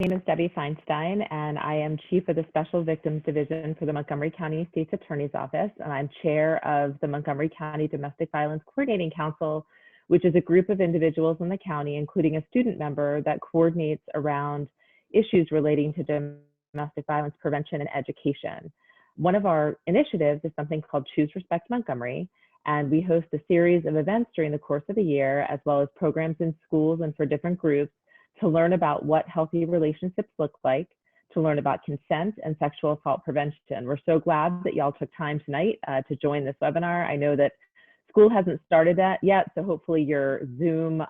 name is Debbie Feinstein, and I am Chief of the Special Victims Division for the Montgomery County State's Attorney's Office, and I'm Chair of the Montgomery County Domestic Violence Coordinating Council, which is a group of individuals in the county, including a student member, that coordinates around issues relating to domestic violence prevention and education. One of our initiatives is something called Choose Respect Montgomery, and we host a series of events during the course of the year, as well as programs in schools and for different groups, to learn about what healthy relationships look like, to learn about consent and sexual assault prevention. We're so glad that y'all took time tonight to join this webinar. I know that school hasn't started that yet, so hopefully your Zoom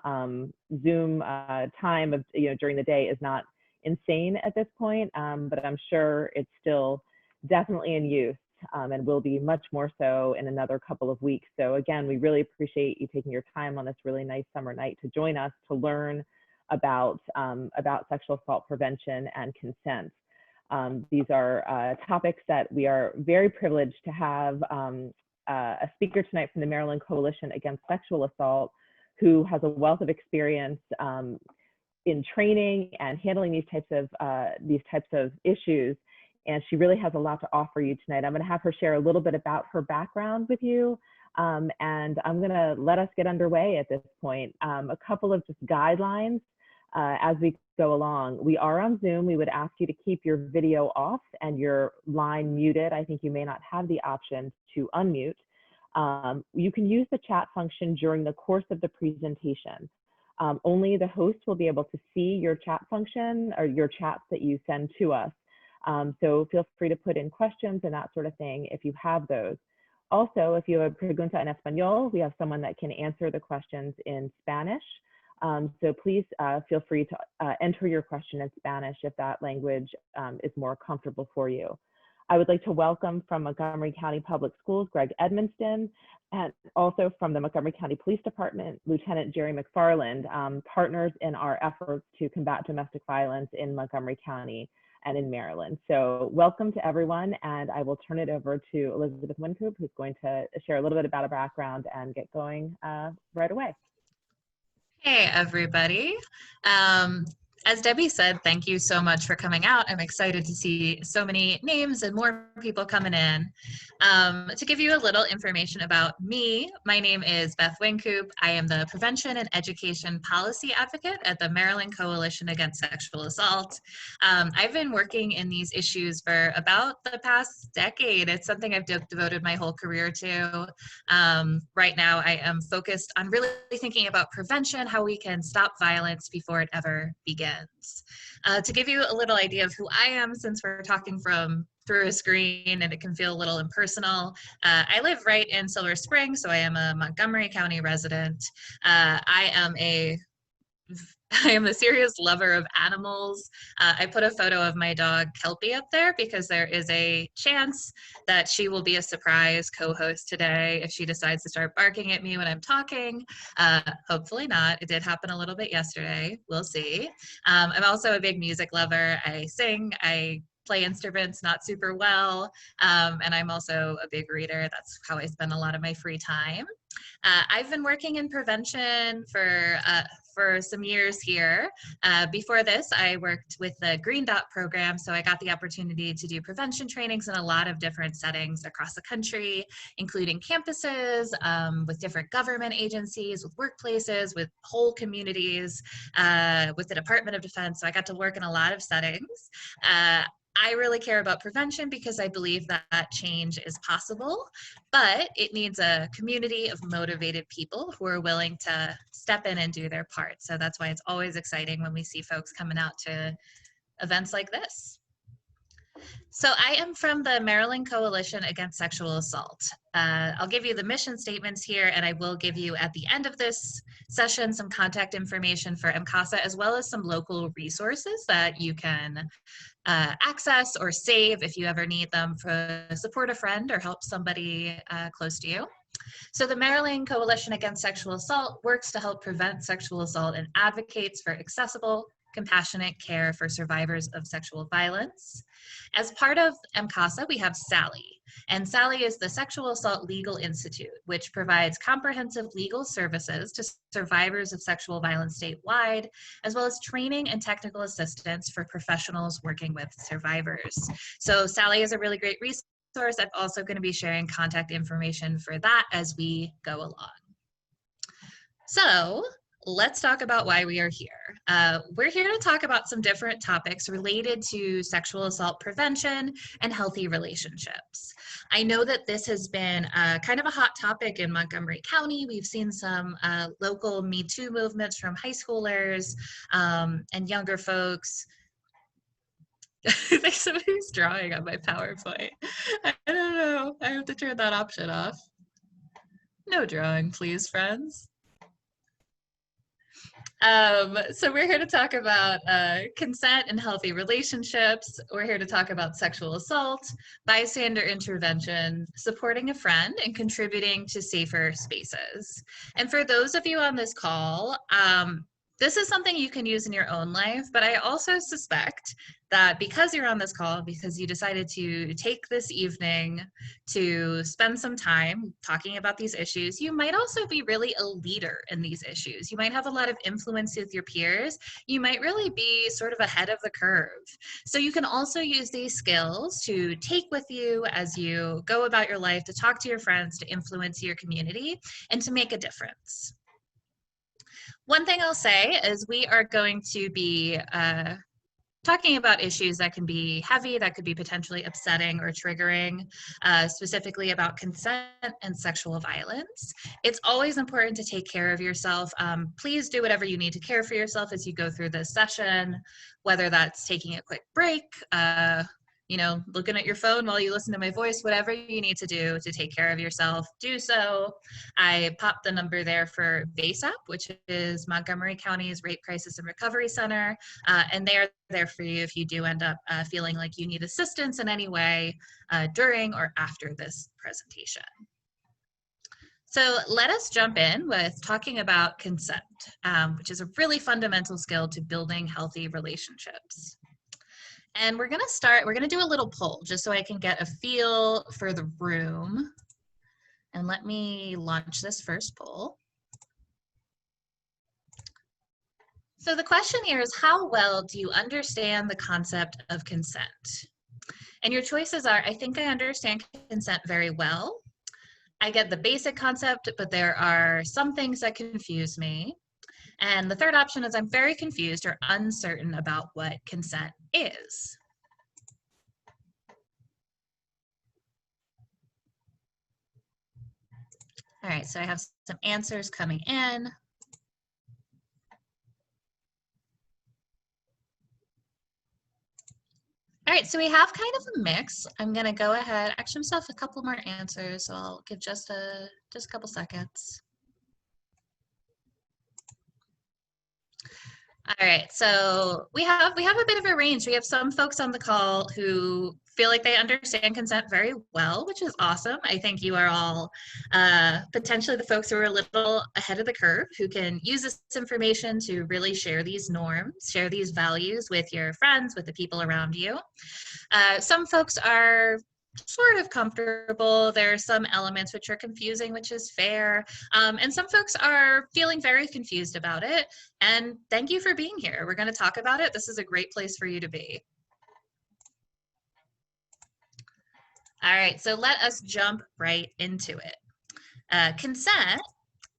time of during the day is not insane at this point, but I'm sure it's still definitely in use and will be much more so in another couple of weeks. So again, we really appreciate you taking your time on this really nice summer night to join us to learn about sexual assault prevention and consent. These are topics that we are very privileged to have a speaker tonight from the Maryland Coalition Against Sexual Assault, who has a wealth of experience in training and handling these types of issues. And she really has a lot to offer you tonight. I'm going to have her share a little bit about her background with you. And I'm going to let us get underway at this point. A couple of just guidelines as we go along. We are on Zoom. We would ask you to keep your video off and your line muted. I think you may not have the option to unmute. You can use the chat function during the course of the presentation. Only the host will be able to see your chat function or your chats that you send to us. So feel free to put in questions and that sort of thing if you have those. Also, if you have pregunta en español, we have someone that can answer the questions in Spanish. So please feel free to enter your question in Spanish if that language is more comfortable for you. I would like to welcome from Montgomery County Public Schools, Greg Edmonston, and also from the Montgomery County Police Department, Lieutenant Jerry McFarland, partners in our efforts to combat domestic violence in Montgomery County and in Maryland. So welcome to everyone, and I will turn it over to Elizabeth Wincoop, who's going to share a little bit about her background and get going right away. Hey, everybody. As Debbie said, thank you so much for coming out. I'm excited to see so many names and more people coming in. To give you a little information about me, my name is Beth Wincoop. I am the Prevention and Education Policy Advocate at the Maryland Coalition Against Sexual Assault. I've been working in these issues for about the past decade. It's something I've devoted my whole career to. Right now, I am focused on really thinking about prevention, how we can stop violence before it ever begins. To give you a little idea of who I am, since we're talking through a screen and it can feel a little impersonal, I live right in Silver Spring, so I am a Montgomery County resident. I am a serious lover of animals. I put a photo of my dog Kelpie up there because there is a chance that she will be a surprise co-host today if she decides to start barking at me when I'm talking. Hopefully not. It did happen a little bit yesterday. We'll see. I'm also a big music lover. I sing. I play instruments not super well. And I'm also a big reader. That's how I spend a lot of my free time. I've been working in prevention for some years here. Before this, I worked with the Green Dot program, so I got the opportunity to do prevention trainings in a lot of different settings across the country, including campuses, with different government agencies, with workplaces, with whole communities, with the Department of Defense. So I got to work in a lot of settings. I really care about prevention because I believe that change is possible, but it needs a community of motivated people who are willing to step in and do their part. So that's why it's always exciting when we see folks coming out to events like this. So I am from the Maryland Coalition Against Sexual Assault. I'll give you the mission statements here, and I will give you at the end of this session some contact information for MCASA, as well as some local resources that you can access or save if you ever need them for support a friend or help somebody close to you. So the Maryland Coalition Against Sexual Assault works to help prevent sexual assault and advocates for accessible, compassionate care for survivors of sexual violence. As part of MCASA, we have SALLY. And SALLY is the Sexual Assault Legal Institute, which provides comprehensive legal services to survivors of sexual violence statewide, as well as training and technical assistance for professionals working with survivors. So SALLY is a really great resource. I'm also going to be sharing contact information for that as we go along. So let's talk about why we are here. We're here to talk about some different topics related to sexual assault prevention and healthy relationships. I know that this has been kind of a hot topic in Montgomery County. We've seen some local Me Too movements from high schoolers and younger folks. Somebody's drawing on my PowerPoint. I don't know. I have to turn that option off. No drawing, please, friends. So we're here to talk about consent and healthy relationships. We're here to talk about sexual assault, bystander intervention, supporting a friend, and contributing to safer spaces. And for those of you on this call, this is something you can use in your own life, but I also suspect that because you're on this call, because you decided to take this evening to spend some time talking about these issues, you might also be really a leader in these issues. You might have a lot of influence with your peers. You might really be sort of ahead of the curve. So you can also use these skills to take with you as you go about your life, to talk to your friends, to influence your community, and to make a difference. One thing I'll say is we are going to be talking about issues that can be heavy, that could be potentially upsetting or triggering, specifically about consent and sexual violence. It's always important to take care of yourself. Please do whatever you need to care for yourself as you go through this session, whether that's taking a quick break, you know, looking at your phone while you listen to my voice, whatever you need to do to take care of yourself, do so. I popped the number there for VASAP, which is Montgomery County's Rape Crisis and Recovery Center, and they are there for you if you do end up feeling like you need assistance in any way during or after this presentation. So let us jump in with talking about consent, which is a really fundamental skill to building healthy relationships. And we're gonna do a little poll just so I can get a feel for the room. And let me launch this first poll. So the question here is, how well do you understand the concept of consent? And your choices are, I think I understand consent very well. I get the basic concept, but there are some things that confuse me. And the third option is, I'm very confused or uncertain about what consent is. All right, so I have some answers coming in. All right, so we have kind of a mix. I'm gonna go ahead, actually, I have a couple more answers, so I'll give just a couple seconds. All right, so we have a bit of a range. We have some folks on the call who feel like they understand consent very well, which is awesome. I think you are all potentially the folks who are a little ahead of the curve, who can use this information to really share these norms, share these values with your friends, with the people around you. Some folks are sort of comfortable. There are some elements which are confusing, which is fair. And some folks are feeling very confused about it. And thank you for being here. We're going to talk about it. This is a great place for you to be. All right, so let us jump right into it. Consent,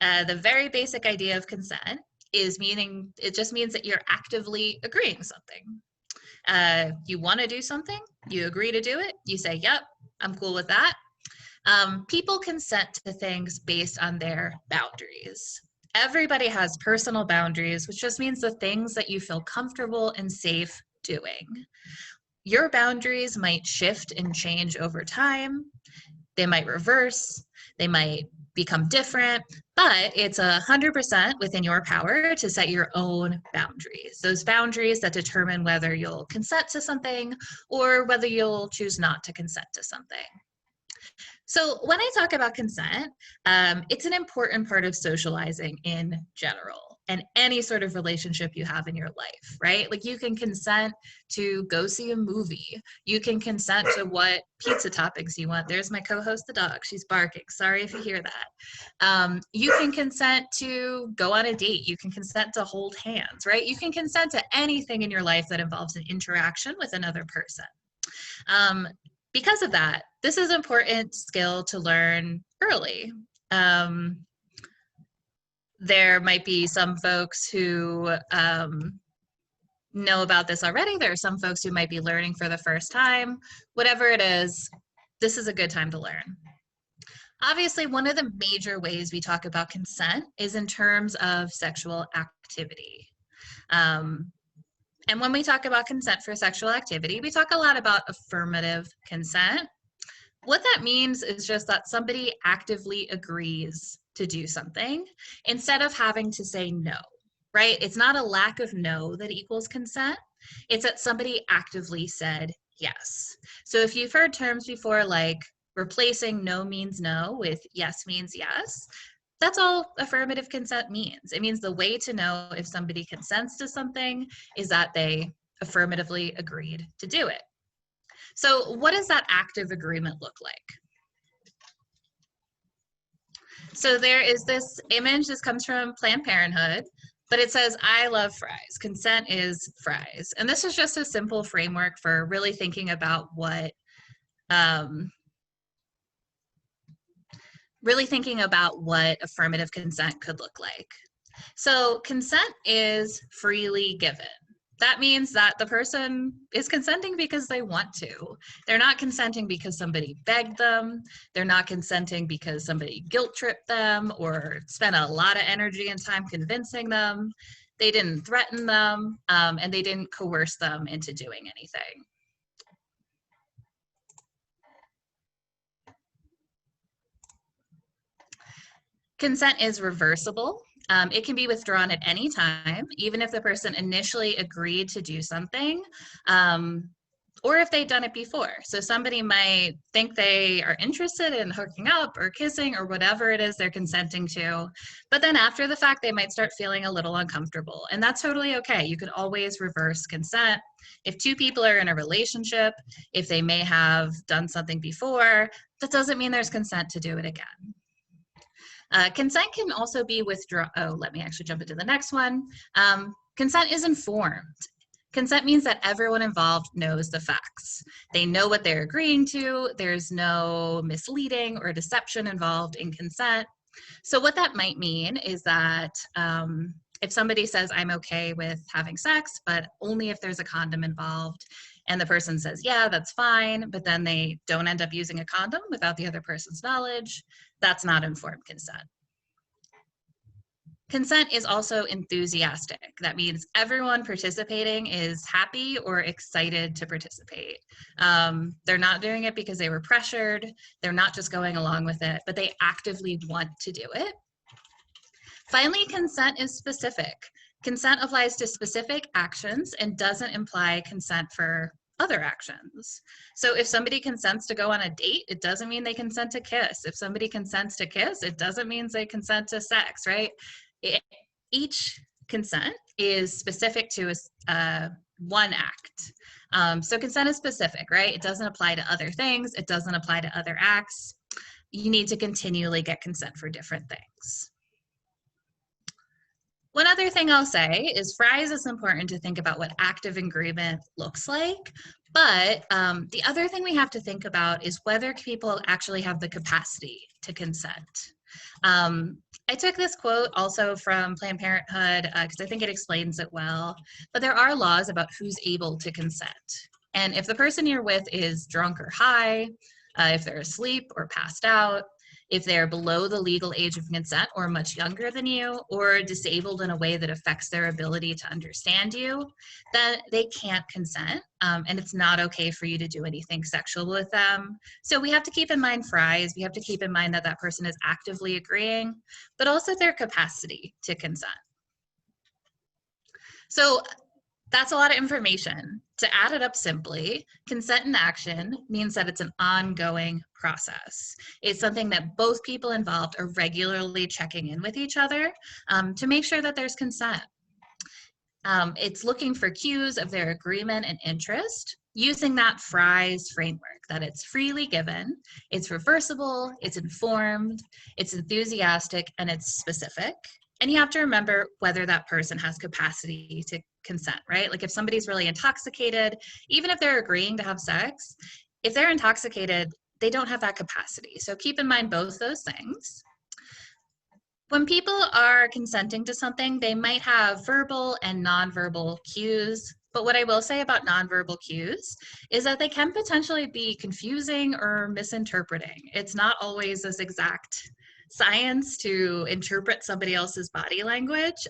the very basic idea of consent it just means that you're actively agreeing something. You want to do something, you agree to do it, you say, yep, I'm cool with that. People consent to things based on their boundaries. Everybody has personal boundaries, which just means the things that you feel comfortable and safe doing. Your boundaries might shift and change over time. They might reverse, they might become different, but it's 100% within your power to set your own boundaries. Those boundaries that determine whether you'll consent to something or whether you'll choose not to consent to something. So when I talk about consent, it's an important part of socializing in general. and any sort of relationship you have in your life, right? Like you can consent to go see a movie. You can consent to what pizza toppings you want. There's my co-host, the dog. She's barking. Sorry if you hear that. You can consent to go on a date. You can consent to hold hands, right? You can consent to anything in your life that involves an interaction with another person. Because of that, this is an important skill to learn early. There might be some folks who know about this already. There are some folks who might be learning for the first time. Whatever it is, this is a good time to learn. Obviously, one of the major ways we talk about consent is in terms of sexual activity. And when we talk about consent for sexual activity, we talk a lot about affirmative consent. What that means is just that somebody actively agrees to do something instead of having to say no, right? It's not a lack of no that equals consent. It's that somebody actively said yes. So if you've heard terms before like replacing no means no with yes means yes, that's all affirmative consent means. It means the way to know if somebody consents to something is that they affirmatively agreed to do it. So what does that active agreement look like? So there is this image, this comes from Planned Parenthood, but it says, I love fries. Consent is fries. And this is just a simple framework for really thinking about what, affirmative consent could look like. So consent is freely given. That means that the person is consenting because they want to. They're not consenting because somebody begged them. They're not consenting because somebody guilt tripped them or spent a lot of energy and time convincing them. They didn't threaten them, and they didn't coerce them into doing anything. Consent is reversible. It can be withdrawn at any time, even if the person initially agreed to do something, or if they've done it before. So somebody might think they are interested in hooking up or kissing or whatever it is they're consenting to, but then after the fact, they might start feeling a little uncomfortable, and that's totally okay. You can always reverse consent. If two people are in a relationship, if they may have done something before, that doesn't mean there's consent to do it again. Consent can also be withdrawn. Oh, let me actually jump into the next one. Consent is informed. Consent means that everyone involved knows the facts. They know what they're agreeing to. There's no misleading or deception involved in consent. So what that might mean is that if somebody says, I'm okay with having sex, but only if there's a condom involved, and the person says, yeah, that's fine, but then they don't end up using a condom without the other person's knowledge, that's not informed consent. Consent is also enthusiastic. That means everyone participating is happy or excited to participate. They're not doing it because they were pressured. They're not just going along with it, but they actively want to do it. Finally, consent is specific. Consent applies to specific actions and doesn't imply consent for other actions. So if somebody consents to go on a date, it doesn't mean they consent to kiss. If somebody consents to kiss, it doesn't mean they consent to sex, right? Each consent is specific to one act. So consent is specific, right? It doesn't apply to other things. It doesn't apply to other acts. You need to continually get consent for different things. One other thing I'll say is fries is important to think about what active agreement looks like, but the other thing we have to think about is whether people actually have the capacity to consent. I took this quote also from Planned Parenthood because I think it explains it well, but there are laws about who's able to consent. And if the person you're with is drunk or high, if they're asleep or passed out, if they're below the legal age of consent or much younger than you, or disabled in a way that affects their ability to understand you, then they can't consent, and it's not okay for you to do anything sexual with them. So we have to keep in mind fries. We have to keep in mind that that person is actively agreeing, but also their capacity to consent. So That's a lot of information. To add it up simply, consent in action means that it's an ongoing process. It's something that both people involved are regularly checking in with each other to make sure that there's consent. It's looking for cues of their agreement and interest using that Fry's framework, that it's freely given, it's reversible, it's informed, it's enthusiastic, and it's specific. And you have to remember whether that person has capacity to consent, right? Like if somebody's really intoxicated, even if they're agreeing to have sex, if they're intoxicated, they don't have that capacity. So keep in mind both those things. When people are consenting to something, they might have verbal and nonverbal cues. But what I will say about nonverbal cues is that they can potentially be confusing or misinterpreting. It's not always this exact science to interpret somebody else's body language.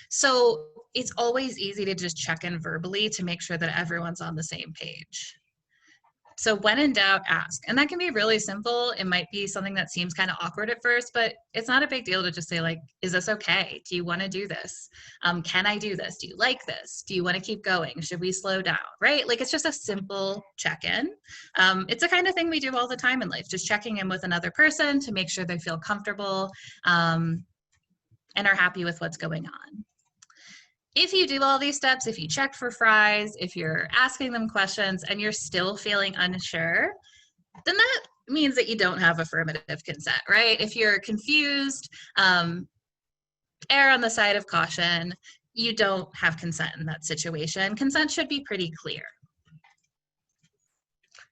So it's always easy to just check in verbally to make sure that everyone's on the same page. So when in doubt, ask. And that can be really simple. It might be something that seems kind of awkward at first, but it's not a big deal to just say like, is this okay? Do you want to do this? Can I do this? Do you like this? Do you want to keep going? Should we slow down? Right? Like it's just a simple check-in. It's the kind of thing we do all the time in life, just checking in with another person to make sure they feel comfortable and are happy with what's going on. If you do all these steps, if you check for Fry's, if you're asking them questions and you're still feeling unsure, then that means that you don't have affirmative consent, right? If you're confused, err on the side of caution, you don't have consent in that situation. Consent should be pretty clear.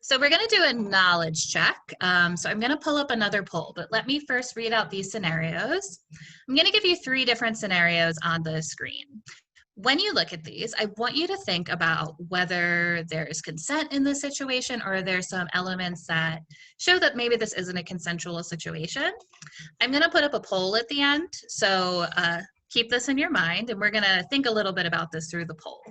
So we're going to do a knowledge check. So I'm going to pull up another poll, but let me first read out these scenarios. I'm going to give you 3 different scenarios on the screen. When you look at these, I want you to think about whether there's consent in this situation or there's some elements that show that maybe this isn't a consensual situation. I'm going to put up a poll at the end, so keep this in your mind, and we're going to think a little bit about this through the poll.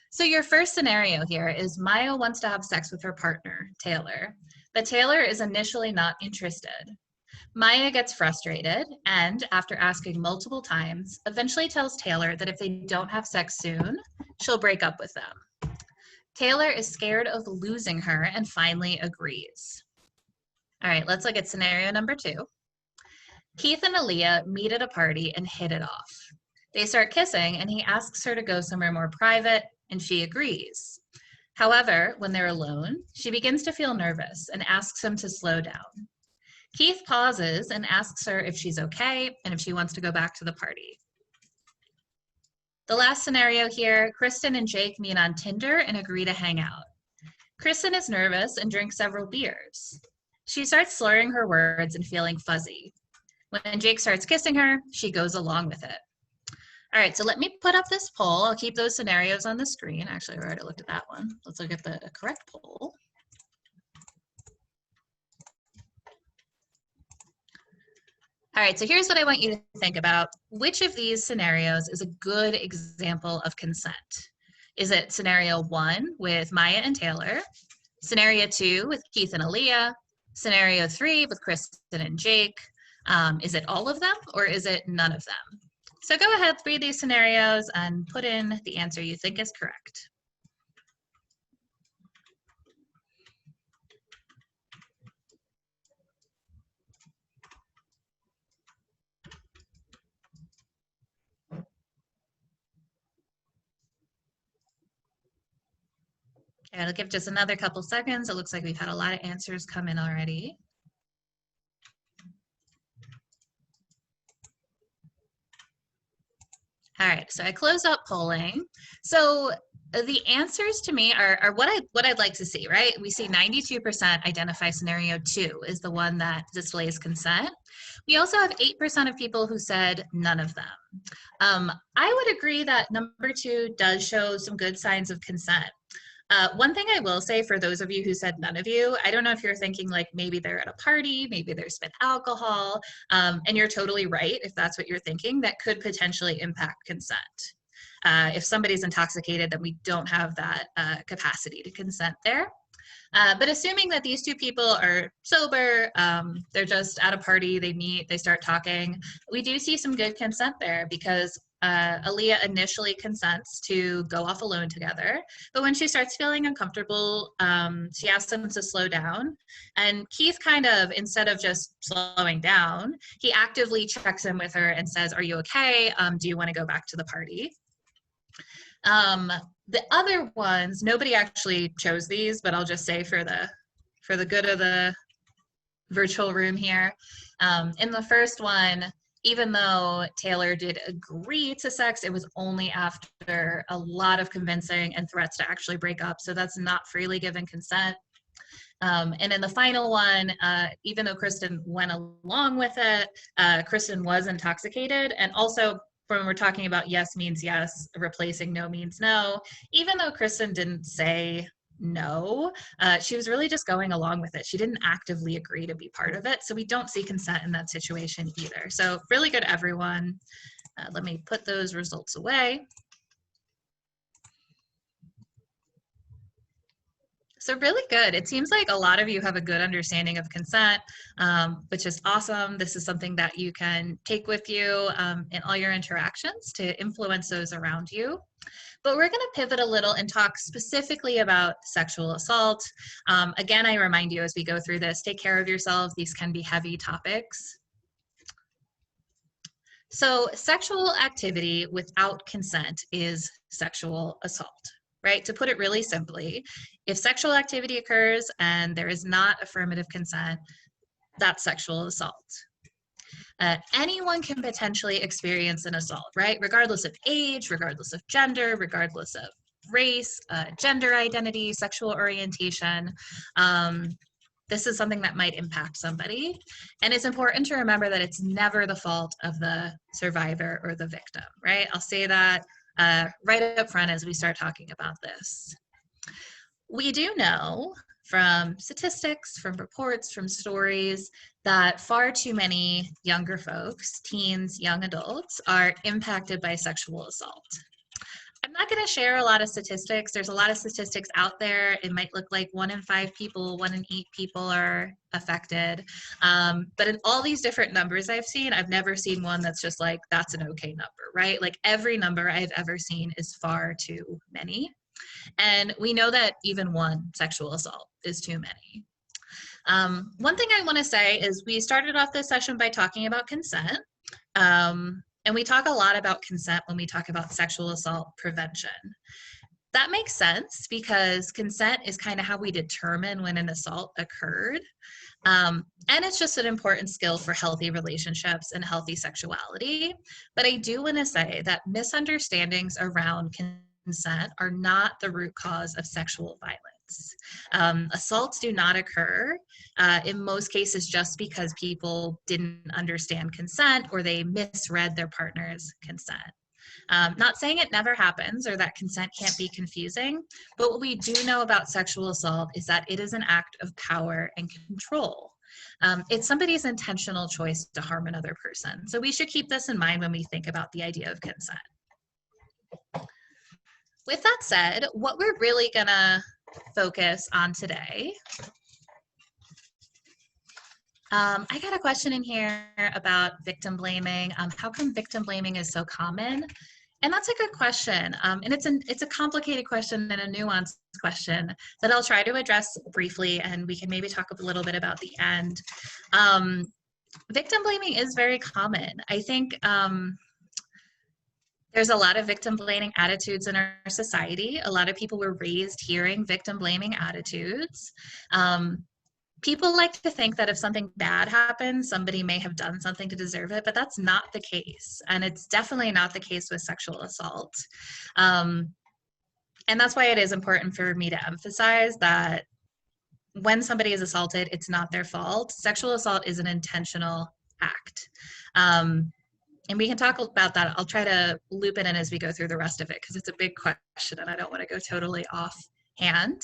So your first scenario here is Maya wants to have sex with her partner, Taylor, but Taylor is initially not interested. Maya gets frustrated and, after asking multiple times, eventually tells Taylor that if they don't have sex soon, she'll break up with them. Taylor is scared of losing her and finally agrees. All right, let's look at scenario number 2. Keith and Aaliyah meet at a party and hit it off. They start kissing and he asks her to go somewhere more private and she agrees. However, when they're alone, she begins to feel nervous and asks him to slow down. Keith pauses and asks her if she's okay and if she wants to go back to the party. The last scenario here, Kristen and Jake meet on Tinder and agree to hang out. Kristen is nervous and drinks several beers. She starts slurring her words and feeling fuzzy. When Jake starts kissing her, she goes along with it. All right, so let me put up this poll. I'll keep those scenarios on the screen. Actually, I already looked at that one. Let's look at the correct poll. All right, so here's what I want you to think about. Which of these scenarios is a good example of consent? Is it scenario 1 with Maya and Taylor, scenario 2 with Keith and Aaliyah, scenario 3 with Kristen and Jake? Is it all of them or is it none of them? So go ahead, read these scenarios and put in the answer you think is correct. I'll give just another couple seconds. It looks like we've had a lot of answers come in already. All right, so I closed up polling. So the answers to me are what I'd like to see, right? We see 92% identify scenario 2 is the one that displays consent. We also have 8% of people who said none of them. I would agree that number 2 does show some good signs of consent. One thing I will say for those of you who said none of you, I don't know if you're thinking like maybe they're at a party, maybe there's been alcohol, and you're totally right if that's what you're thinking, that could potentially impact consent. If somebody's intoxicated, then we don't have that capacity to consent there. But assuming that these 2 people are sober, they're just at a party, they meet, they start talking, we do see some good consent there because Aaliyah initially consents to go off alone together, but when she starts feeling uncomfortable, she asks him to slow down. And Keith kind of, instead of just slowing down, he actively checks in with her and says, "Are you okay? Do you want to go back to the party?" The other ones, nobody actually chose these, but I'll just say for the good of the virtual room here. In the first one, even though Taylor did agree to sex, it was only after a lot of convincing and threats to actually break up. So that's not freely given consent. And in the final one, even though Kristen went along with it, Kristen was intoxicated. And also, when we're talking about yes means yes, replacing no means no, even though Kristen didn't say no, she was really just going along with it. She didn't actively agree to be part of it. So we don't see consent in that situation either. So really good, everyone. Let me put those results away. So really good. It seems like a lot of you have a good understanding of consent, which is awesome. This is something that you can take with you in all your interactions to influence those around you. But we're going to pivot a little and talk specifically about sexual assault. Again, I remind you as we go through this, take care of yourselves. These can be heavy topics. So sexual activity without consent is sexual assault, right? To put it really simply, if sexual activity occurs and there is not affirmative consent, that's sexual assault. Anyone can potentially experience an assault, right? Regardless of age, regardless of gender, regardless of race, gender identity, sexual orientation. This is something that might impact somebody. And it's important to remember that it's never the fault of the survivor or the victim, right? I'll say that right up front as we start talking about this. We do know from statistics, from reports, from stories, that far too many younger folks, teens, young adults, are impacted by sexual assault. I'm not going to share a lot of statistics. There's a lot of statistics out there. It might look like 1 in 5 people, 1 in 8 people are affected. But in all these different numbers I've seen, I've never seen one that's just like, that's an okay number, right? Like every number I've ever seen is far too many. And we know that even one sexual assault is too many. One thing I want to say is we started off this session by talking about consent. And we talk a lot about consent when we talk about sexual assault prevention. That makes sense because consent is kind of how we determine when an assault occurred. And it's just an important skill for healthy relationships and healthy sexuality. But I do want to say that misunderstandings around consent are not the root cause of sexual violence. Assaults do not occur in most cases just because people didn't understand consent or they misread their partner's consent. Not saying it never happens or that consent can't be confusing, but what we do know about sexual assault is that it is an act of power and control. It's somebody's intentional choice to harm another person. So we should keep this in mind when we think about the idea of consent. With that said, what we're really gonna focus on today. I got a question in here about victim blaming. How come victim blaming is so common? And that's a good question. And it's a complicated question and a nuanced question that I'll try to address briefly, and we can maybe talk a little bit about the end. Victim blaming is very common. I think there's a lot of victim blaming attitudes in our society. A lot of people were raised hearing victim blaming attitudes. People like to think that if something bad happens, somebody may have done something to deserve it, but that's not the case. And it's definitely not the case with sexual assault. And that's why it is important for me to emphasize that when somebody is assaulted, it's not their fault. Sexual assault is an intentional act. And we can talk about that. I'll try to loop it in as we go through the rest of it because it's a big question and I don't want to go totally offhand.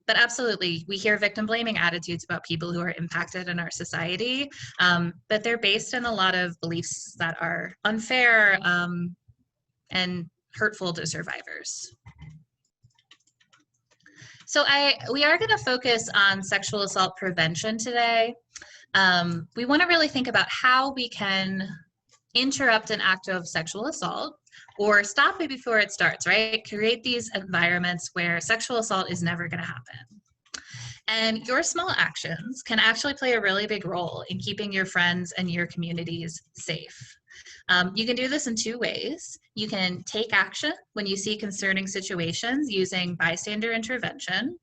But absolutely, we hear victim blaming attitudes about people who are impacted in our society, but they're based in a lot of beliefs that are unfair and hurtful to survivors. So we are going to focus on sexual assault prevention today. We want to really think about how we can interrupt an act of sexual assault, or stop it before it starts, right? Create these environments where sexual assault is never going to happen. And your small actions can actually play a really big role in keeping your friends and your communities safe. You can do this in two ways. You can take action when you see concerning situations using bystander intervention.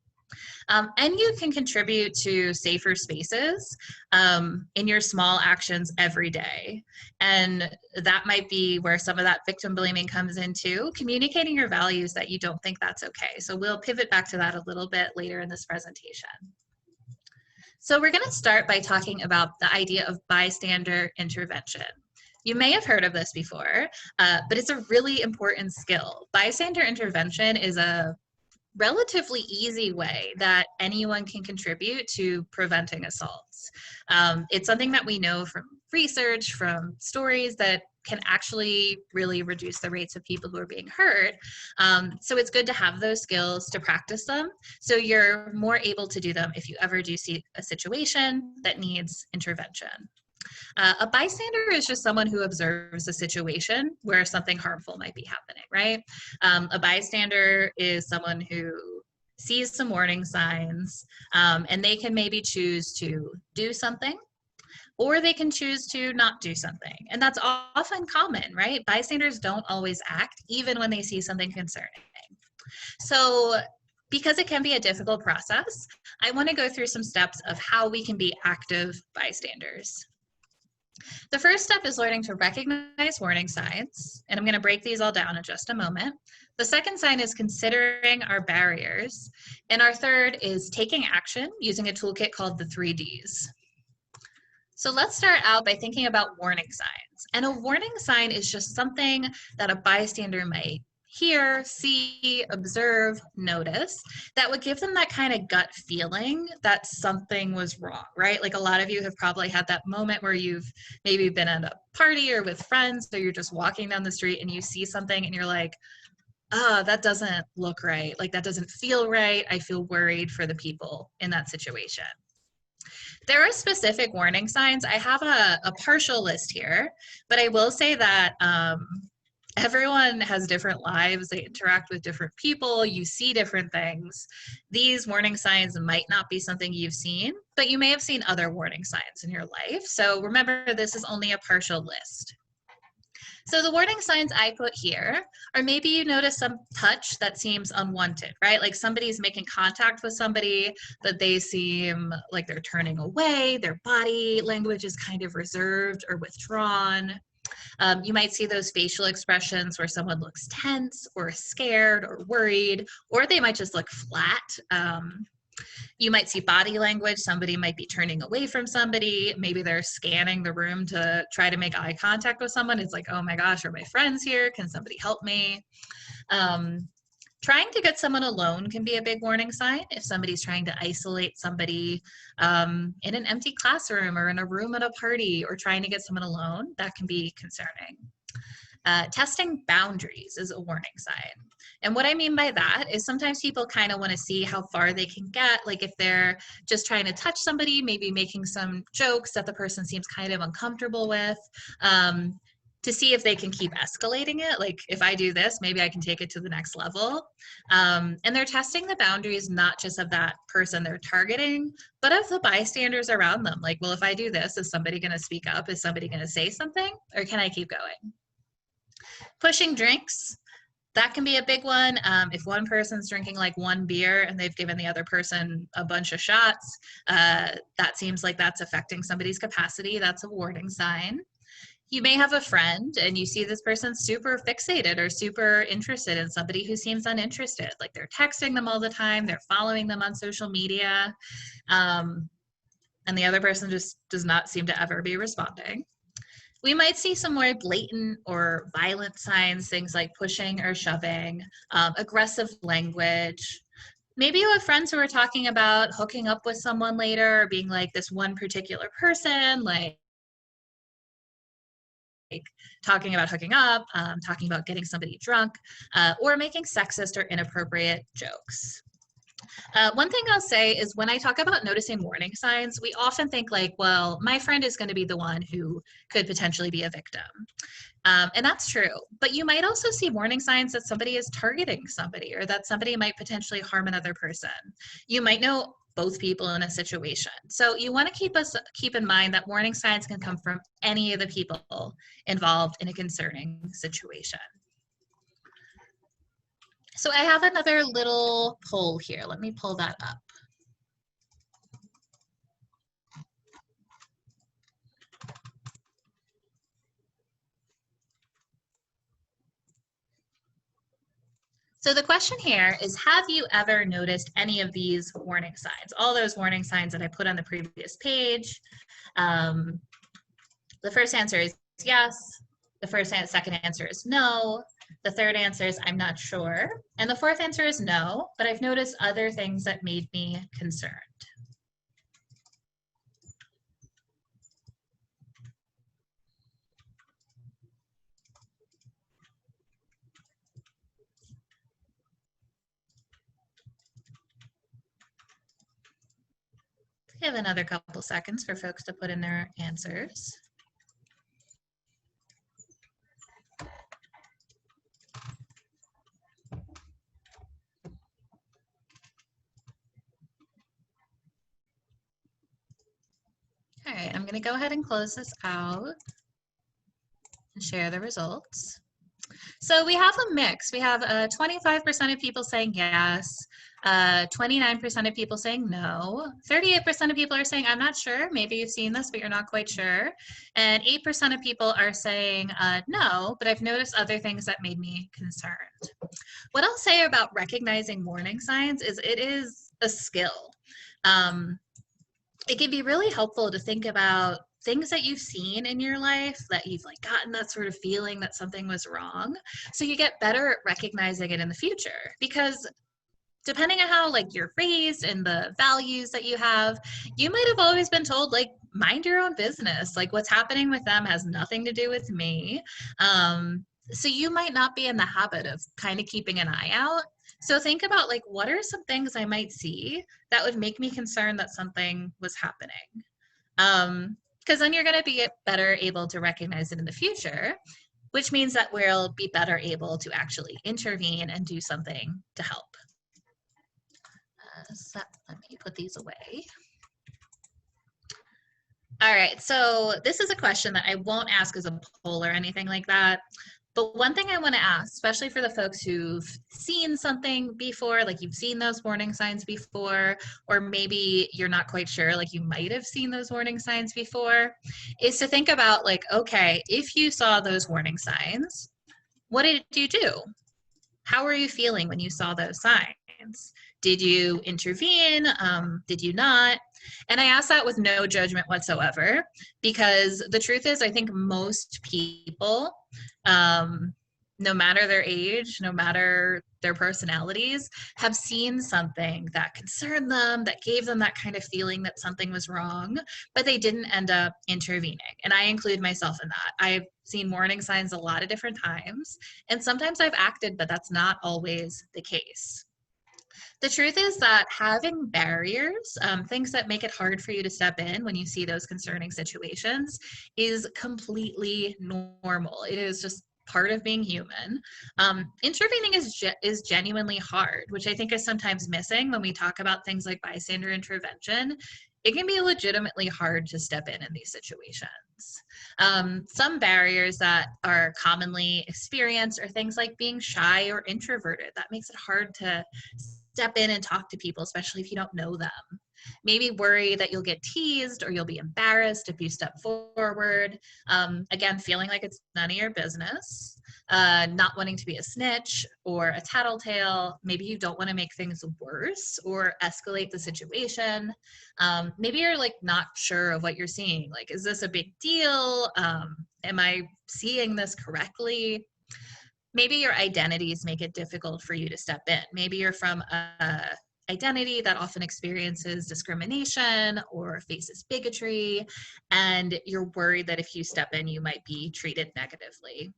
And you can contribute to safer spaces in your small actions every day. And that might be where some of that victim blaming comes into, communicating your values that you don't think that's okay. So we'll pivot back to that a little bit later in this presentation. So we're going to start by talking about the idea of bystander intervention. You may have heard of this before, but it's a really important skill. Bystander intervention is a relatively easy way that anyone can contribute to preventing assaults. It's something that we know from research, from stories, that can actually really reduce the rates of people who are being hurt. So it's good to have those skills, to practice them, so you're more able to do them if you ever do see a situation that needs intervention. A bystander is just someone who observes a situation where something harmful might be happening, right? A bystander is someone who sees some warning signs, and they can maybe choose to do something, or they can choose to not do something. And that's often common, right? Bystanders don't always act, even when they see something concerning. So because it can be a difficult process, I want to go through some steps of how we can be active bystanders. The first step is learning to recognize warning signs, and I'm going to break these all down in just a moment. The second sign is considering our barriers, and our third is taking action using a toolkit called the 3Ds. So let's start out by thinking about warning signs. And a warning sign is just something that a bystander might hear, see, observe, notice, that would give them that kind of gut feeling that something was wrong, right? Like a lot of you have probably had that moment where you've maybe been at a party or with friends, or you're just walking down the street and you see something and you're like, oh, that doesn't look right. Like that doesn't feel right. I feel worried for the people in that situation. There are specific warning signs. I have a partial list here, but I will say that everyone has different lives. They interact with different people. You see different things. These warning signs might not be something you've seen, but you may have seen other warning signs in your life. So remember, this is only a partial list. So the warning signs I put here are maybe you notice some touch that seems unwanted, right? Like somebody's making contact with somebody, but they seem like they're turning away. Their body language is kind of reserved or withdrawn. You might see those facial expressions where someone looks tense or scared or worried, or they might just look flat. You might see body language. Somebody might be turning away from somebody. Maybe they're scanning the room to try to make eye contact with someone. It's like, oh my gosh, are my friends here? Can somebody help me? Trying to get someone alone can be a big warning sign. If somebody's trying to isolate somebody in an empty classroom or in a room at a party, or trying to get someone alone, that can be concerning. Testing boundaries is a warning sign. And what I mean by that is sometimes people kind of want to see how far they can get. Like if they're just trying to touch somebody, maybe making some jokes that the person seems kind of uncomfortable with, to see if they can keep escalating it. Like if I do this, maybe I can take it to the next level. And they're testing the boundaries, not just of that person they're targeting, but of the bystanders around them. Like, well, if I do this, is somebody going to speak up? Is somebody going to say something? Or can I keep going? Pushing drinks, that can be a big one. If one person's drinking like one beer and they've given the other person a bunch of shots, that seems like that's affecting somebody's capacity. That's a warning sign. You may have a friend and you see this person super fixated or super interested in somebody who seems uninterested. Like they're texting them all the time, they're following them on social media, and the other person just does not seem to ever be responding. We might see some more blatant or violent signs, things like pushing or shoving, aggressive language. Maybe you have friends who are talking about hooking up with someone later, or being like this one particular person, like talking about hooking up, talking about getting somebody drunk, or making sexist or inappropriate jokes. One thing I'll say is when I talk about noticing warning signs, we often think like, well, my friend is going to be the one who could potentially be a victim. And that's true. But you might also see warning signs that somebody is targeting somebody or that somebody might potentially harm another person. You might know both people in a situation. So you want to keep in mind that warning signs can come from any of the people involved in a concerning situation. So I have another little poll here. Let me pull that up. So the question here is, have you ever noticed any of these warning signs? All those warning signs that I put on the previous page. The first answer is yes. The second answer is no. The third answer is I'm not sure. And the fourth answer is no, but I've noticed other things that made me concerned. Give another couple seconds for folks to put in their answers. All right, I'm going to go ahead and close this out and share the results. So we have a mix. We have 25% of people saying yes, 29% of people saying no, 38% of people are saying I'm not sure, maybe you've seen this but you're not quite sure, and 8% of people are saying no, but I've noticed other things that made me concerned. What I'll say about recognizing warning signs is it is a skill. It can be really helpful to think about things that you've seen in your life that you've like gotten that sort of feeling that something was wrong, so you get better at recognizing it in the future. Because depending on how like you're raised and the values that you have, you might have always been told like mind your own business, like what's happening with them has nothing to do with me. So you might not be in the habit of kind of keeping an eye out. So think about like, what are some things I might see that would make me concerned that something was happening? Because then you're going to be better able to recognize it in the future, which means that we'll be better able to actually intervene and do something to help. So let me put these away. All right, so this is a question that I won't ask as a poll or anything like that. But one thing I want to ask, especially for the folks who've seen something before, like you've seen those warning signs before, or maybe you're not quite sure, like you might have seen those warning signs before, is to think about like, okay, if you saw those warning signs, what did you do? How were you feeling when you saw those signs? Did you intervene? Did you not? And I ask that with no judgment whatsoever, because the truth is, I think most people, no matter their age, no matter their personalities, have seen something that concerned them, that gave them that kind of feeling that something was wrong, but they didn't end up intervening. And I include myself in that. I've seen warning signs a lot of different times, and sometimes I've acted, but that's not always the case. The truth is that having barriers, things that make it hard for you to step in when you see those concerning situations, is completely normal. It is just part of being human. Intervening is genuinely hard, which I think is sometimes missing when we talk about things like bystander intervention. It can be legitimately hard to step in these situations. Some barriers that are commonly experienced are things like being shy or introverted. That makes it hard to step in and talk to people, especially if you don't know them. Maybe worry that you'll get teased or you'll be embarrassed if you step forward. Again, feeling like it's none of your business. Not wanting to be a snitch or a tattletale. Maybe you don't want to make things worse or escalate the situation. Maybe you're like not sure of what you're seeing. Like, is this a big deal? Am I seeing this correctly? Maybe your identities make it difficult for you to step in. Maybe you're from a identity that often experiences discrimination or faces bigotry, and you're worried that if you step in, you might be treated negatively.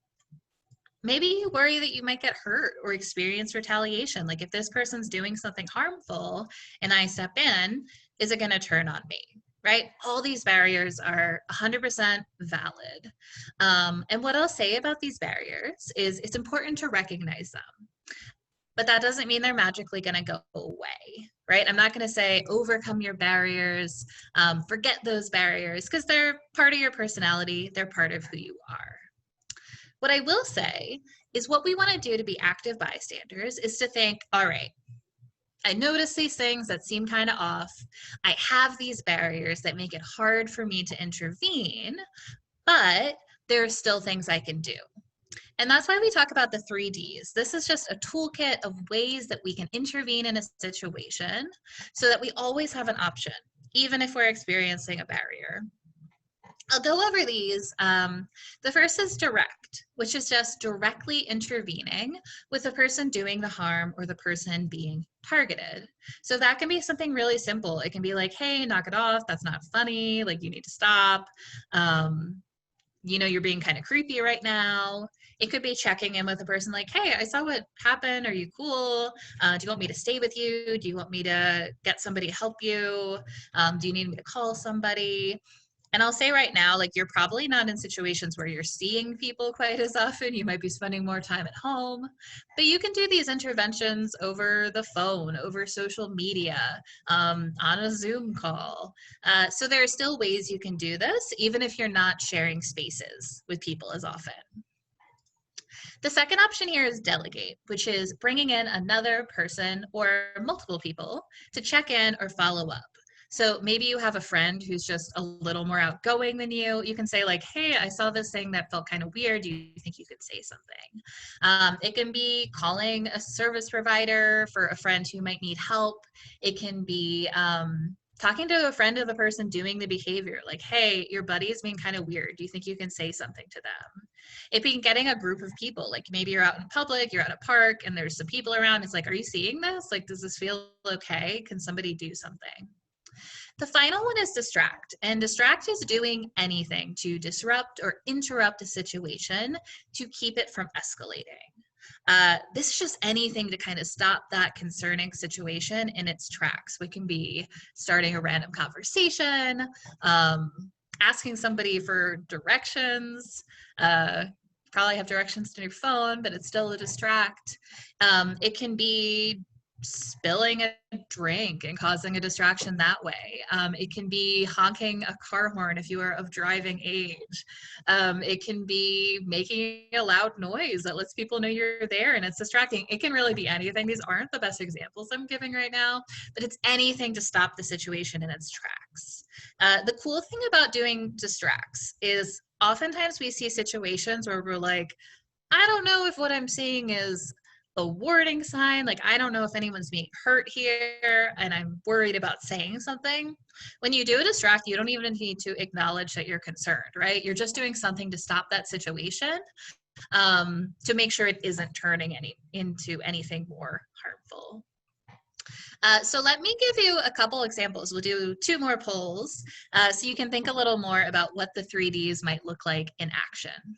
maybe you worry that you might get hurt or experience retaliation. Like if this person's doing something harmful and I step in, is it going to turn on me? Right? All these barriers are 100% valid. And what I'll say about these barriers is it's important to recognize them, but that doesn't mean they're magically going to go away, right? I'm not going to say overcome your barriers, forget those barriers, because they're part of your personality, they're part of who you are. What I will say is what we want to do to be active bystanders is to think, all right, I notice these things that seem kind of off. I have these barriers that make it hard for me to intervene, but there are still things I can do. And that's why we talk about the 3Ds. This is just a toolkit of ways that we can intervene in a situation so that we always have an option, even if we're experiencing a barrier. I'll go over these. The first is direct, which is just directly intervening with the person doing the harm or the person being targeted. So that can be something really simple. It can be like, hey, knock it off. That's not funny. Like, you need to stop. You're being kind of creepy right now. It could be checking in with a person like, hey, I saw what happened. Are you cool? Do you want me to stay with you? Do you want me to get somebody to help you? Do you need me to call somebody? And I'll say right now, like, you're probably not in situations where you're seeing people quite as often. You might be spending more time at home, but you can do these interventions over the phone, over social media, on a Zoom call. So there are still ways you can do this, even if you're not sharing spaces with people as often. The second option here is delegate, which is bringing in another person or multiple people to check in or follow up. So maybe you have a friend who's just a little more outgoing than you. You can say like, hey, I saw this thing that felt kind of weird. Do you think you could say something? It can be calling a service provider for a friend who might need help. It can be talking to a friend of the person doing the behavior, like, hey, your buddy is being kind of weird. Do you think you can say something to them? It being getting a group of people, like maybe you're out in public, you're at a park and there's some people around. It's like, are you seeing this? Like, does this feel okay? Can somebody do something? The final one is distract, and distract is doing anything to disrupt or interrupt a situation to keep it from escalating. This is just anything to kind of stop that concerning situation in its tracks. We can be starting a random conversation, asking somebody for directions, probably have directions to your phone, but it's still a distract. It can be spilling a drink and causing a distraction that way. It can be honking a car horn if you are of driving age. It can be making a loud noise that lets people know you're there and it's distracting. It can really be anything. These aren't the best examples I'm giving right now, but it's anything to stop the situation in its tracks. The cool thing about doing distracts is oftentimes we see situations where we're like, I don't know if what I'm seeing is a warning sign. Like, I don't know if anyone's being hurt here and I'm worried about saying something. When you do a distract, you don't even need to acknowledge that you're concerned, right? You're just doing something to stop that situation, to make sure it isn't turning into anything more harmful. So let me give you a couple examples. We'll do 2 more polls so you can think a little more about what the 3Ds might look like in action.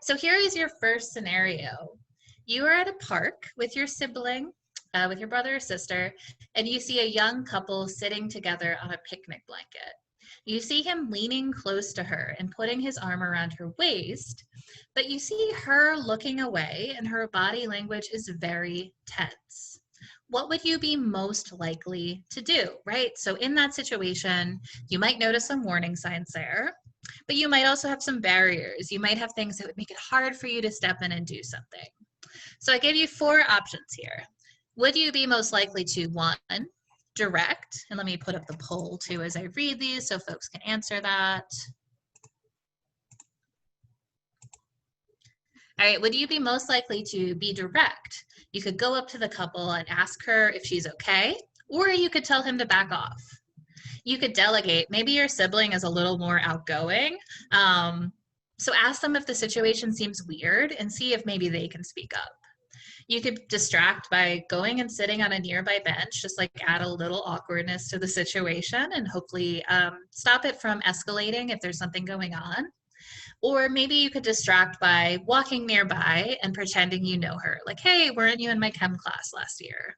So here is your first scenario. You are at a park with your sibling, with your brother or sister, and you see a young couple sitting together on a picnic blanket. You see him leaning close to her and putting his arm around her waist, but you see her looking away and her body language is very tense. What would you be most likely to do, right? So in that situation, you might notice some warning signs there, but you might also have some barriers. You might have things that would make it hard for you to step in and do something. So I gave you 4 options here. Would you be most likely to, 1, direct? And let me put up the poll too as I read these so folks can answer that. All right, would you be most likely to be direct? You could go up to the couple and ask her if she's okay, or you could tell him to back off. You could delegate. Maybe your sibling is a little more outgoing. So ask them if the situation seems weird and see if maybe they can speak up. You could distract by going and sitting on a nearby bench, just like add a little awkwardness to the situation and hopefully stop it from escalating if there's something going on. Or maybe you could distract by walking nearby and pretending you know her. Like, hey, weren't you in my chem class last year?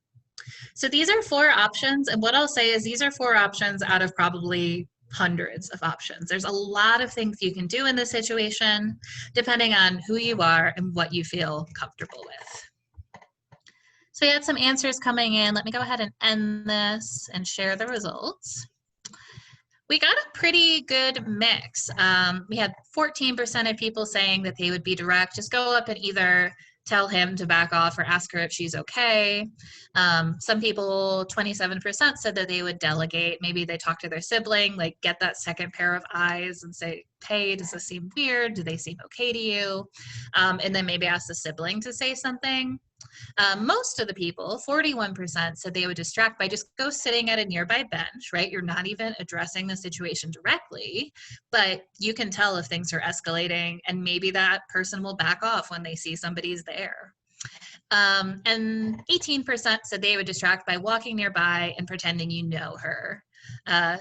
So these are 4 options. And what I'll say is these are 4 options out of probably hundreds of options. There's a lot of things you can do in this situation, depending on who you are and what you feel comfortable with. So we had some answers coming in. Let me go ahead and end this and share the results. We got a pretty good mix. We had 14% of people saying that they would be direct, just go up and either tell him to back off or ask her if she's okay. Some people, 27%, said that they would delegate. Maybe they talk to their sibling, like get that second pair of eyes and say, hey, does this seem weird? Do they seem okay to you? And then maybe ask the sibling to say something. Most of the people, 41%, said they would distract by just go sitting at a nearby bench, right? You're not even addressing the situation directly, but you can tell if things are escalating, and maybe that person will back off when they see somebody's there. And 18% said they would distract by walking nearby and pretending you know her.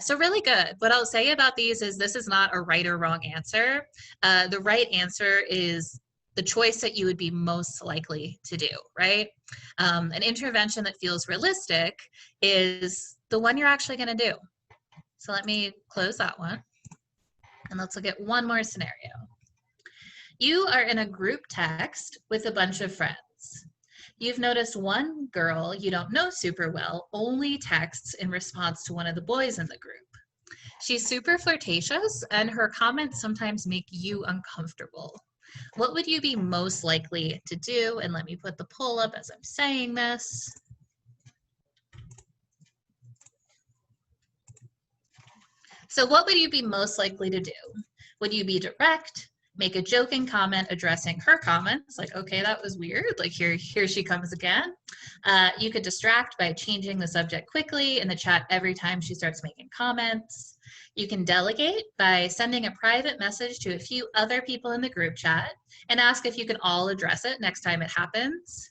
So really good. What I'll say about these is this is not a right or wrong answer. The right answer is the choice that you would be most likely to do, right? An intervention that feels realistic is the one you're actually going to do. So let me close that one. And let's look at one more scenario. You are in a group text with a bunch of friends. You've noticed one girl you don't know super well only texts in response to one of the boys in the group. She's super flirtatious and her comments sometimes make you uncomfortable. What would you be most likely to do? And let me put the poll up as I'm saying this. So what would you be most likely to do? Would you be direct, make a joking comment addressing her comments, like, okay, that was weird, like here she comes again. You could distract by changing the subject quickly in the chat every time she starts making comments. You can delegate by sending a private message to a few other people in the group chat and ask if you can all address it next time it happens.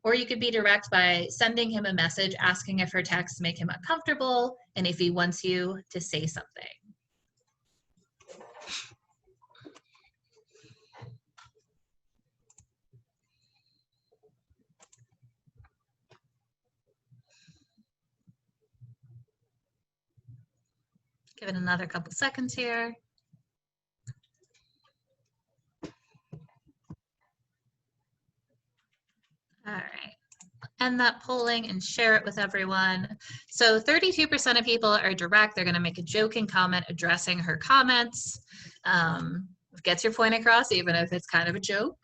Or you could be direct by sending him a message asking if her texts make him uncomfortable and if he wants you to say something. Give it another couple seconds here. All right. End that polling and share it with everyone. So 32% of people are direct. They're going to make a joking comment addressing her comments. Gets your point across, even if it's kind of a joke.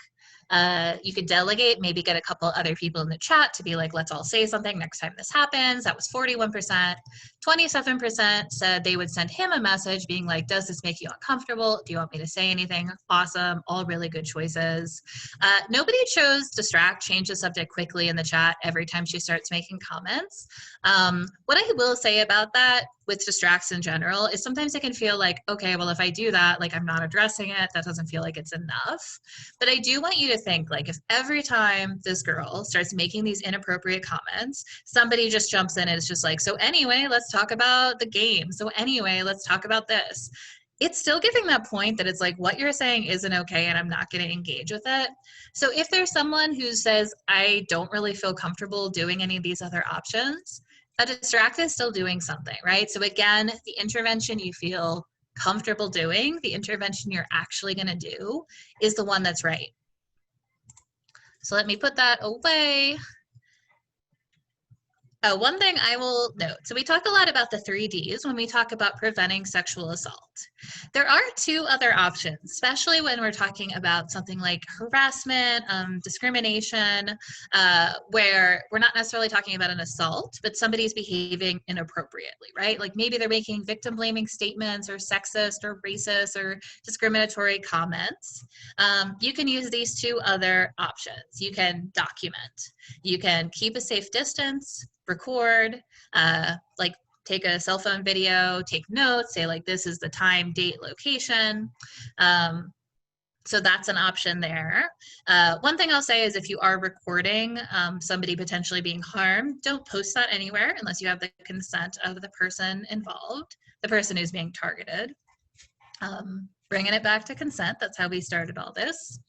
You could delegate, maybe get a couple other people in the chat to be like, let's all say something next time this happens. That was 41%. 27% said they would send him a message being like, does this make you uncomfortable? Do you want me to say anything? Awesome. All really good choices. Nobody chose distract, change the subject quickly in the chat every time she starts making comments. What I will say about that with distracts in general is sometimes it can feel like, okay, well, if I do that, like I'm not addressing it, that doesn't feel like it's enough. But I do want you to think like if every time this girl starts making these inappropriate comments, somebody just jumps in and it's just like, so anyway, let's talk about the game. So anyway, let's talk about this. It's still giving that point that it's like what you're saying isn't okay and I'm not going to engage with it. So if there's someone who says, I don't really feel comfortable doing any of these other options, a distract is still doing something, right? So again, the intervention you feel comfortable doing, the intervention you're actually going to do is the one that's right. So let me put that away. One thing I will note, so we talk a lot about the 3 Ds when we talk about preventing sexual assault. There are 2 other options, especially when we're talking about something like harassment, discrimination, where we're not necessarily talking about an assault, but somebody's behaving inappropriately, right? Like maybe they're making victim blaming statements or sexist or racist or discriminatory comments. You can use these 2 other options. You can document. You can keep a safe distance, record, like take a cell phone video, take notes, say like this is the time, date, location. So that's an option there. One thing I'll say is if you are recording somebody potentially being harmed, don't post that anywhere unless you have the consent of the person involved, the person who's being targeted. bringing it back to consent. That's how we started all this.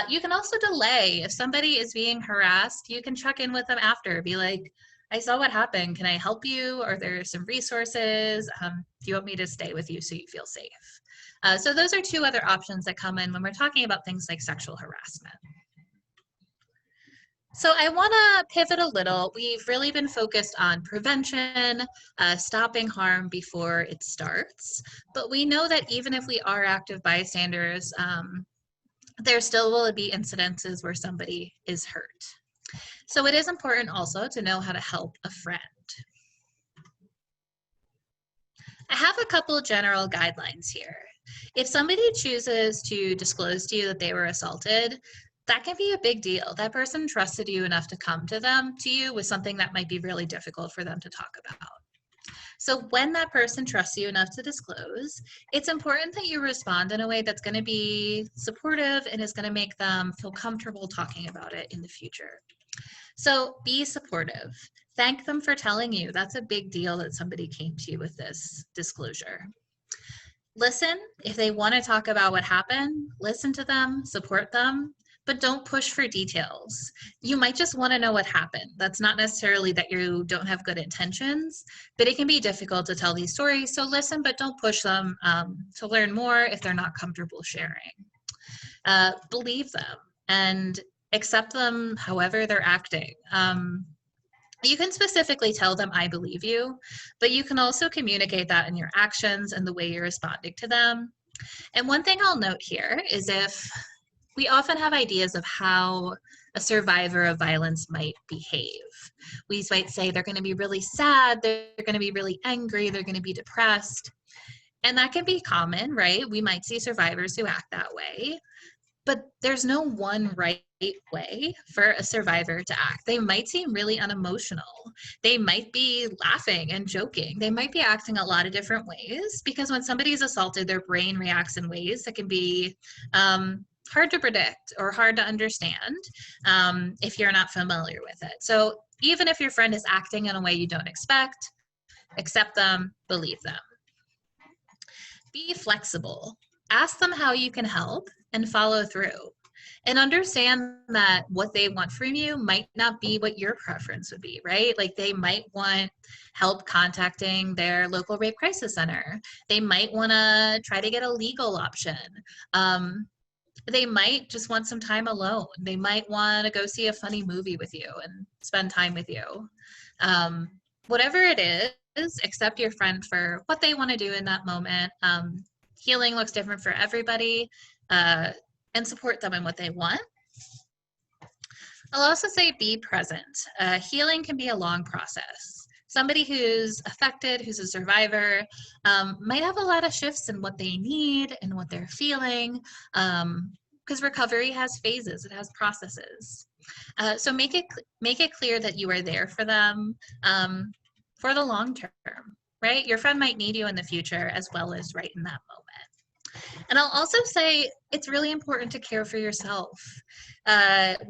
You can also delay. If somebody is being harassed, you can check in with them after. Be like, I saw what happened. Can I help you? Are there some resources? Do you want me to stay with you so you feel safe? So those are two other options that come in when we're talking about things like sexual harassment. So I want to pivot a little. We've really been focused on prevention, stopping harm before it starts. But we know that even if we are active bystanders, there still will be incidences where somebody is hurt. So it is important also to know how to help a friend. I have a couple of general guidelines here. If somebody chooses to disclose to you that they were assaulted, that can be a big deal. That person trusted you enough to come to you with something that might be really difficult for them to talk about. So when that person trusts you enough to disclose, it's important that you respond in a way that's going to be supportive and is going to make them feel comfortable talking about it in the future. So be supportive. Thank them for telling you. That's a big deal that somebody came to you with this disclosure. Listen, if they want to talk about what happened, listen to them, support them, but don't push for details. You might just want to know what happened. That's not necessarily that you don't have good intentions, but it can be difficult to tell these stories. So listen, but don't push them to learn more if they're not comfortable sharing. Believe them and accept them however they're acting. You can specifically tell them, I believe you, but you can also communicate that in your actions and the way you're responding to them. And one thing I'll note here is if we often have ideas of how a survivor of violence might behave. We might say they're going to be really sad, they're going to be really angry, they're going to be depressed. And that can be common, right? We might see survivors who act that way, but there's no one right way for a survivor to act. They might seem really unemotional. They might be laughing and joking. They might be acting a lot of different ways because when somebody's assaulted, their brain reacts in ways that can be hard to predict or hard to understand if you're not familiar with it. So even if your friend is acting in a way you don't expect, accept them, believe them. Be flexible. Ask them how you can help and follow through. And understand that what they want from you might not be what your preference would be, right? Like they might want help contacting their local rape crisis center. They might want to try to get a legal option. They might just want some time alone. They might want to go see a funny movie with you and spend time with you. Whatever it is, accept your friend for what they want to do in that moment. Healing looks different for everybody, and support them in what they want. I'll also say be present. Healing can be a long process. Somebody who's affected, who's a survivor, might have a lot of shifts in what they need and what they're feeling, because recovery has phases, it has processes. So make it clear that you are there for them for the long term, right? Your friend might need you in the future as well as right in that moment. And I'll also say it's really important to care for yourself.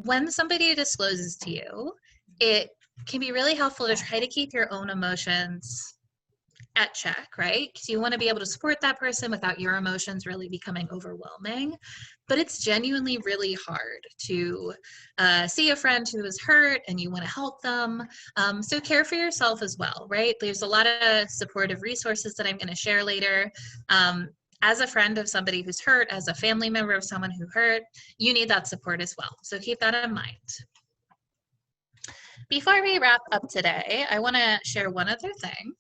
When somebody discloses to you, it can be really helpful to try to keep your own emotions at check, right? Because you want to be able to support that person without your emotions really becoming overwhelming. But it's genuinely really hard to see a friend who is hurt and you want to help them. So care for yourself as well, right? There's a lot of supportive resources that I'm going to share later. As a friend of somebody who's hurt, as a family member of someone who hurt, you need that support as well. So keep that in mind. Before we wrap up today, I want to share one other thing.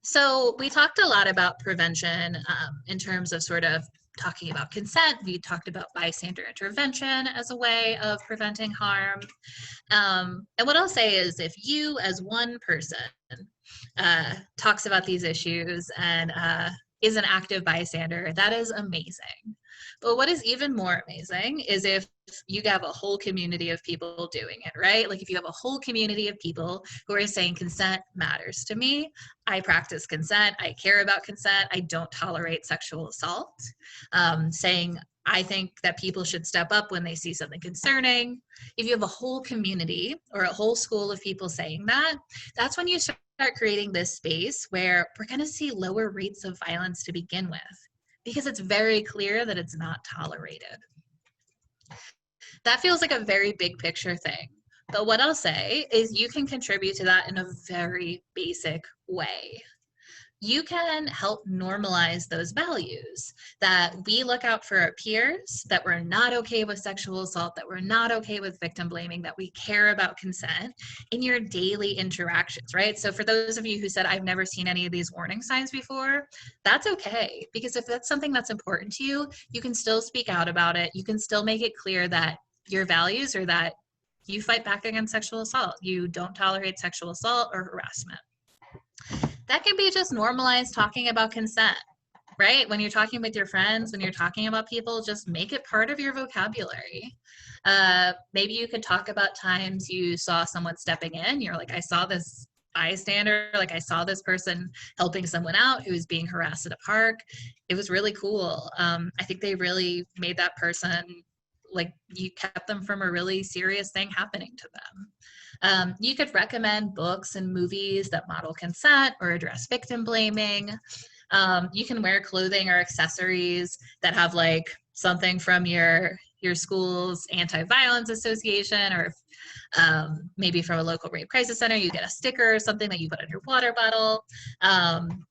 So we talked a lot about prevention in terms of sort of talking about consent. We talked about bystander intervention as a way of preventing harm. And what I'll say is if you as one person talks about these issues and is an active bystander, that is amazing. But what is even more amazing is if you have a whole community of people doing it, right? Like if you have a whole community of people who are saying consent matters to me, I practice consent, I care about consent, I don't tolerate sexual assault, saying I think that people should step up when they see something concerning. If you have a whole community or a whole school of people saying that, that's when you start start creating this space where we're going to see lower rates of violence to begin with, because it's very clear that it's not tolerated. That feels like a very big picture thing. But what I'll say is you can contribute to that in a very basic way. You can help normalize those values, that we look out for our peers, that we're not okay with sexual assault, that we're not okay with victim blaming, that we care about consent in your daily interactions, right? So for those of you who said, I've never seen any of these warning signs before, that's okay. Because if that's something that's important to you, you can still speak out about it. You can still make it clear that your values are that you fight back against sexual assault. You don't tolerate sexual assault or harassment. That can be just normalized talking about consent, right? When you're talking with your friends, when you're talking about people, just make it part of your vocabulary. Maybe you could talk about times you saw someone stepping in. You're like, I saw this bystander, like I saw this person helping someone out who was being harassed at a park. It was really cool. I think they really made that person, like you kept them from a really serious thing happening to them. You could recommend books and movies that model consent or address victim blaming. You can wear clothing or accessories that have like something from your school's anti-violence association, or maybe from a local rape crisis center, you get a sticker or something that you put on your water bottle.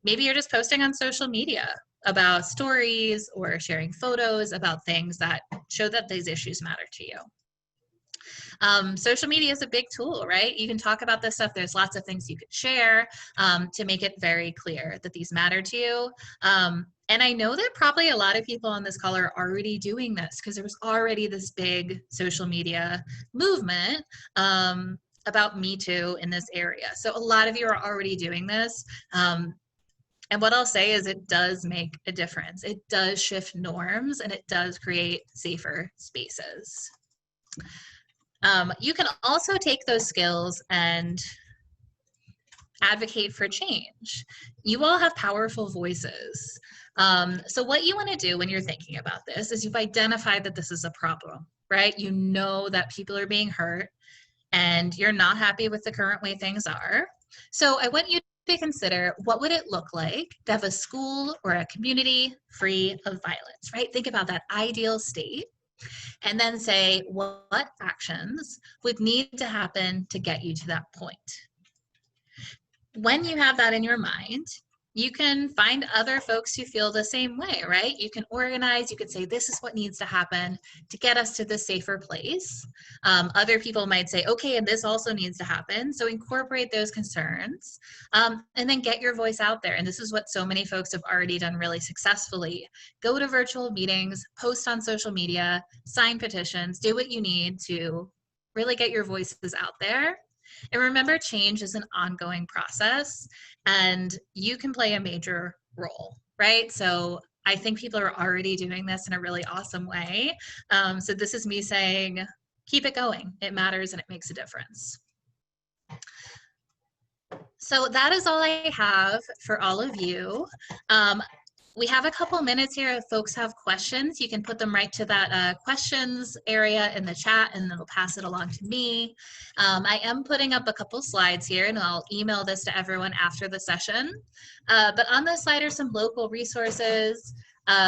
Maybe you're just posting on social media about stories or sharing photos about things that show that these issues matter to you. Social media is a big tool, right? You can talk about this stuff. There's lots of things you could share to make it very clear that these matter to you. And I know that probably a lot of people on this call are already doing this, because there was already this big social media movement about Me Too in this area. So a lot of you are already doing this. And what I'll say is it does make a difference. It does shift norms, and it does create safer spaces. You can also take those skills and advocate for change. You all have powerful voices. So what you want to do when you're thinking about this is you've identified that this is a problem, right? You know that people are being hurt and you're not happy with the current way things are. So I want you to consider, what would it look like to have a school or a community free of violence, right? Think about that ideal state. And then say, what actions would need to happen to get you to that point? When you have that in your mind, you can find other folks who feel the same way, right? You can organize, you could say, this is what needs to happen to get us to this safer place. Other people might say, okay, and this also needs to happen. So incorporate those concerns and then get your voice out there. And this is what so many folks have already done really successfully. Go to virtual meetings, post on social media, sign petitions, do what you need to really get your voices out there. And remember, change is an ongoing process, and you can play a major role, right? So I think people are already doing this in a really awesome way. So this is me saying, keep it going. It matters and it makes a difference. So that is all I have for all of you. We have a couple minutes here. If folks have questions, you can put them right to that questions area in the chat, and it'll pass it along to me. I am putting up a couple slides here, and I'll email this to everyone after the session. But on the slide are some local resources.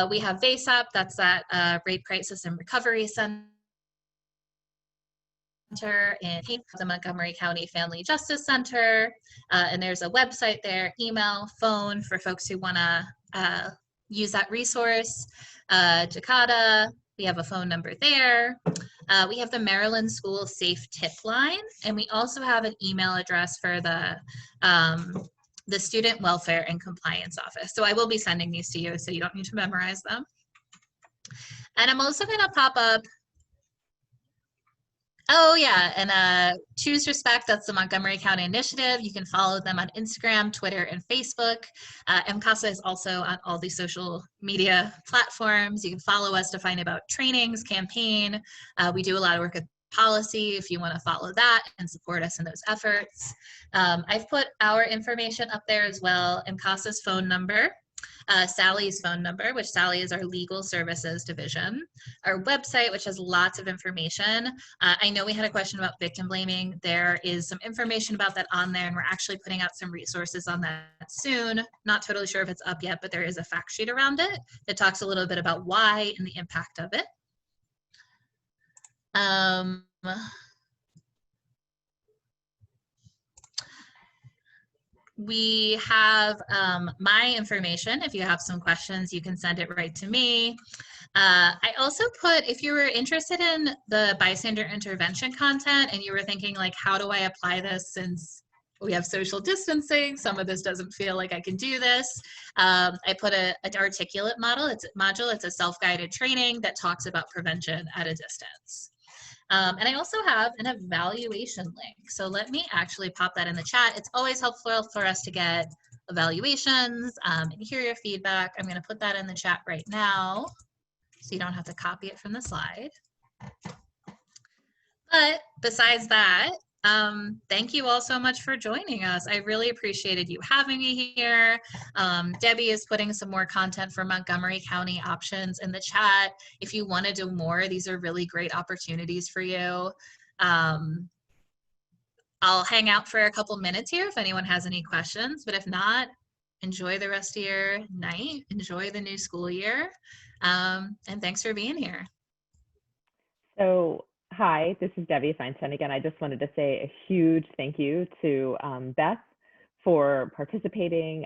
We have VASAP, that's that Rape Crisis and Recovery Center in the Montgomery County Family Justice Center. And there's a website there, email, phone for folks who want to use that resource. Jakarta, we have a phone number there. We have the Maryland School Safe Tip Line, and we also have an email address for the Student Welfare and Compliance Office. So I will be sending these to you, so you don't need to memorize them. And I'm also going to pop up, oh yeah, and Choose Respect, that's the Montgomery County Initiative. You can follow them on Instagram, Twitter, and Facebook. MCASA is also on all these social media platforms. You can follow us to find about trainings, campaign. We do a lot of work with policy if you want to follow that and support us in those efforts. I've put our information up there as well, MCASA's phone number. Sally's phone number, which Sally is our legal services division, our website, which has lots of information. I know we had a question about victim blaming. There is some information about that on there, and we're actually putting out some resources on that soon. Not totally sure if it's up yet, but there is a fact sheet around it that talks a little bit about why and the impact of it. We have my information. If you have some questions, you can send it right to me. I also put, if you were interested in the bystander intervention content and you were thinking like, how do I apply this since we have social distancing, some of this doesn't feel like I can do this. I put an articulate module. It's a self-guided training that talks about prevention at a distance. And I also have an evaluation link. So let me actually pop that in the chat. It's always helpful for us to get evaluations and hear your feedback. I'm going to put that in the chat right now so you don't have to copy it from the slide. But besides that, thank you all so much for joining us. I really appreciated you having me here. Debbie is putting some more content for Montgomery County options in the chat. If you want to do more, these are really great opportunities for you. I'll hang out for a couple minutes here if anyone has any questions, but if not, enjoy the rest of your night. Enjoy the new school year. And thanks for being here. So, hi, this is Debbie Feinstein again. I just wanted to say a huge thank you to Beth for participating,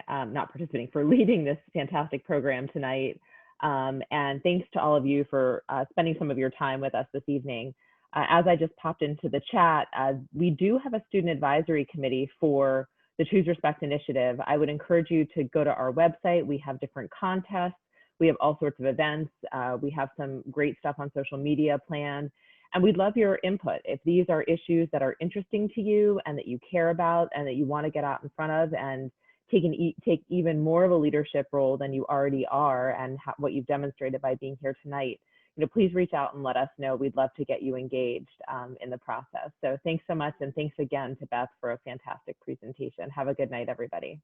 for leading this fantastic program tonight. And thanks to all of you for spending some of your time with us this evening. As I just popped into the chat, we do have a student advisory committee for the Choose Respect initiative. I would encourage you to go to our website. We have different contests. We have all sorts of events. We have some great stuff on social media planned. And we'd love your input. If these are issues that are interesting to you and that you care about and that you want to get out in front of and take even more of a leadership role than you already are and what you've demonstrated by being here tonight, please reach out and let us know. We'd love to get you engaged in the process. So thanks so much. And thanks again to Beth for a fantastic presentation. Have a good night, everybody.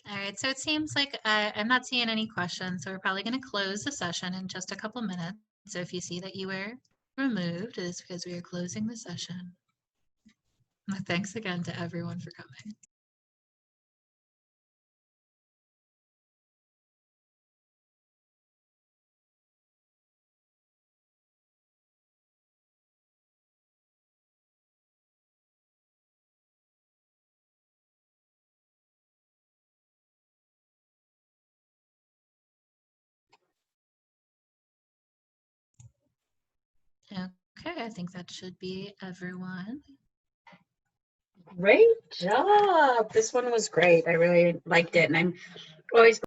All right, so it seems like I'm not seeing any questions, so we're probably going to close the session in just a couple minutes. So if you see that you were removed, it is because we are closing the session. Thanks again to everyone for coming. Okay, I think that should be everyone. Great job. This one was great. I really liked it. And I'm always